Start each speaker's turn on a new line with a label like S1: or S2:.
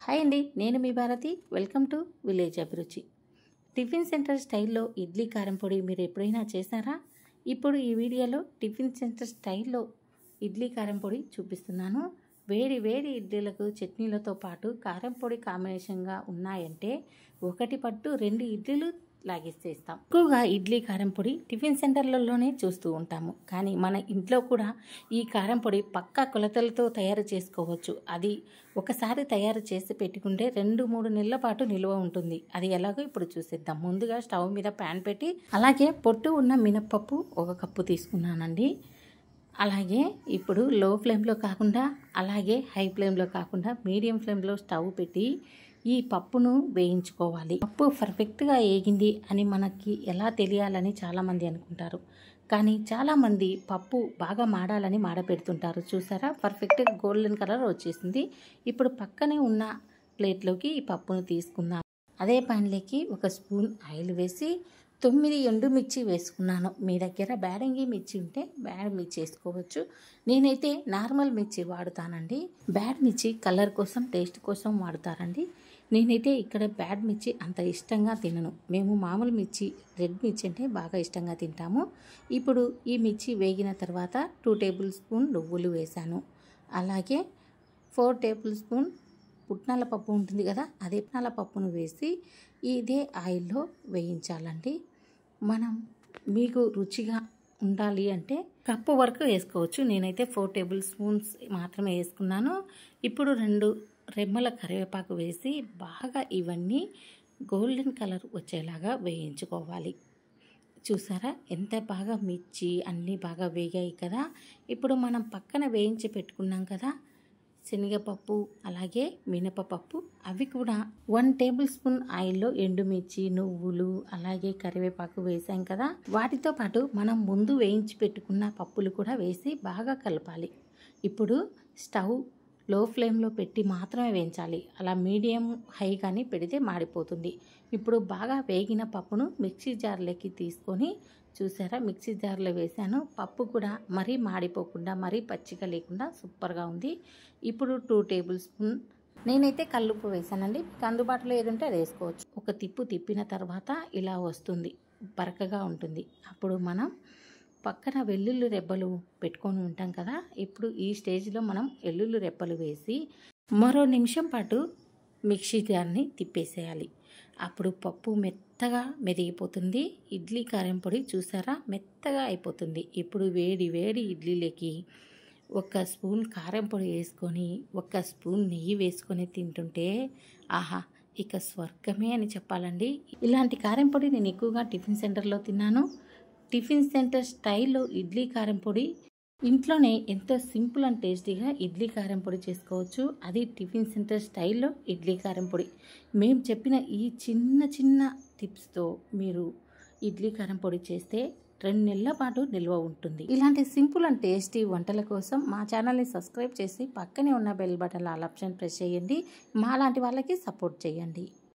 S1: Hi అండి, నేను మీ Bharati. Welcome to village అభిరుచి. టిఫిన్ సెంటర్ స్టైల్లో ఇడ్లీ కారం పొడి మీరు ఎప్పుడైనా చేశారా? ఇప్పుడు ఈ వీడియోలో టిఫిన్ సెంటర్ స్టైల్లో ఇడ్లీ కారం పొడి చూపిస్తున్నాను. వేడి వేడి ఇడ్లీలకు చట్నీలతో పాటు కారం పొడి కాంబినేషన్గా ఉన్నాయంటే ఒకటి పట్టు 2 ఇడ్లీలు లాగేసేస్తాం. ఎక్కువగా ఇడ్లీ కారం పొడి టిఫిన్ సెంటర్లలోనే చూస్తూ ఉంటాము. కానీ మన ఇంట్లో కూడా ఈ కారం పొడి పక్కా కొలతలతో తయారు చేసుకోవచ్చు. అది ఒకసారి తయారు చేసి పెట్టుకుంటే 2-3 నెలల పాటు నిల్వ ఉంటుంది. అది ఎలాగో ఇప్పుడు చూసేద్దాం. ముందుగా స్టవ్ మీద ప్యాన్ పెట్టి అలాగే పొట్టు ఉన్న మినప్పప్పు 1 కప్పు తీసుకున్నానండి. అలాగే ఇప్పుడు లో ఫ్లేమ్లో కాకుండా అలాగే హై ఫ్లేమ్లో కాకుండా మీడియం ఫ్లేమ్లో స్టవ్ పెట్టి ఈ పప్పును వేయించుకోవాలి. పప్పు పర్ఫెక్ట్గా వేగింది అని మనకి ఎలా తెలియాలని చాలామంది అనుకుంటారు. కానీ చాలామంది పప్పు బాగా మాడాలని మాడపెడుతుంటారు. చూసారా, పర్ఫెక్ట్గా గోల్డెన్ కలర్ వచ్చేసింది. ఇప్పుడు పక్కనే ఉన్న ప్లేట్లోకి ఈ పప్పును తీసుకుందాం. అదే ప్యాన్లోకి 1 స్పూన్ ఆయిల్ వేసి 9 ఎండుమిర్చి వేసుకున్నాను. మీ దగ్గర బ్యాడంగి మిర్చి ఉంటే బ్యాడ్ మిర్చి వేసుకోవచ్చు. నేనైతే నార్మల్ మిర్చి వాడుతానండి. బ్యాడ్ మిర్చి కలర్ కోసం టేస్ట్ కోసం వాడతారండి. నేనైతే ఇక్కడ బ్యాడ్ మిర్చి అంత ఇష్టంగా తినను. మేము మామూలు మిర్చి, రెడ్ మిర్చి అంటే బాగా ఇష్టంగా తింటాము. ఇప్పుడు ఈ మిర్చి వేగిన తర్వాత 2 టేబుల్ స్పూన్ నువ్వులు వేశాను. అలాగే 4 టేబుల్ స్పూన్ పుట్నాల పప్పు ఉంటుంది కదా, అదే పుట్నాల పప్పును వేసి ఇదే ఆయిల్లో వేయించాలండి. మనం మీకు రుచిగా ఉండాలి అంటే కప్పు వరకు వేసుకోవచ్చు. నేనైతే 4 టేబుల్ స్పూన్స్ మాత్రమే వేసుకున్నాను. ఇప్పుడు 2 రెమ్మల కరివేపాకు వేసి బాగా ఇవన్నీ గోల్డెన్ కలర్ వచ్చేలాగా వేయించుకోవాలి. చూసారా ఎంత బాగా మిర్చి అన్నీ బాగా వేగాయి కదా. ఇప్పుడు మనం పక్కన వేయించి పెట్టుకున్నాం కదా శనగపప్పు అలాగే మినపపప్పు, అవి కూడా 1 టేబుల్ స్పూన్ ఆయిల్లో ఎండుమిర్చి, నువ్వులు అలాగే కరివేపాకు వేసాం కదా, వాటితో పాటు మనం ముందు వేయించి పెట్టుకున్న పప్పులు కూడా వేసి బాగా కలపాలి. ఇప్పుడు స్టవ్ లో ఫ్లేమ్లో పెట్టి మాత్రమే వేయించాలి. అలా మీడియం హై కానీ పెడితే మాడిపోతుంది. ఇప్పుడు బాగా వేగిన పప్పును మిక్సీ జార్లోకి తీసుకొని చూసారా, మిక్సీ జార్లో వేసాను. పప్పు కూడా మరీ మాడిపోకుండా మరీ పచ్చిగా లేకుండా సూపర్గా ఉంది. ఇప్పుడు 2 టేబుల్ స్పూన్ నేనైతే కల్లుప్పు వేసానండి. మీకు అందుబాటులో ఏదంటే అది వేసుకోవచ్చు. ఒక తిప్పు తిప్పిన తర్వాత ఇలా వస్తుంది, బరకగా ఉంటుంది. అప్పుడు మనం పక్కన వెల్లుల్లి రెబ్బలు పెట్టుకొని ఉంటాం కదా, ఇప్పుడు ఈ స్టేజ్లో మనం వెల్లుల్లి రెబ్బలు వేసి మరో నిమిషం పాటు మిక్సీ జార్ని తిప్పేసేయాలి. అప్పుడు పప్పు మెత్తగా మెదిగిపోతుంది. ఇడ్లీ కారం పొడి చూసారా మెత్తగా అయిపోతుంది. ఇప్పుడు వేడి వేడి ఇడ్లీలకి 1 స్పూన్ కారం పొడి వేసుకొని 1 స్పూన్ నెయ్యి వేసుకొని తింటుంటే ఆహా, ఇక స్వర్గమే అని చెప్పాలండి. ఇలాంటి కారం పొడి నేను ఎక్కువగా టిఫిన్ సెంటర్లో తిన్నాను. టిఫిన్ సెంటర్ స్టైల్లో ఇడ్లీ కారం పొడి ఇంట్లోనే ఎంతో సింపుల్ అండ్ టేస్టీగా ఇడ్లీ కారం పొడి చేసుకోవచ్చు. అది టిఫిన్ సెంటర్ స్టైల్లో ఇడ్లీ కారం పొడి. మేము చెప్పిన ఈ చిన్న చిన్న టిప్స్తో మీరు ఇడ్లీ కారం పొడి చేస్తే 2 నెలల పాటు నిల్వ ఉంటుంది. ఇలాంటి సింపుల్ అండ్ టేస్టీ వంటల కోసం మా ఛానల్ని సబ్స్క్రైబ్ చేసి పక్కనే ఉన్న bell button all option press చేయండి. మా లాంటి వాళ్ళకి సపోర్ట్ చేయండి.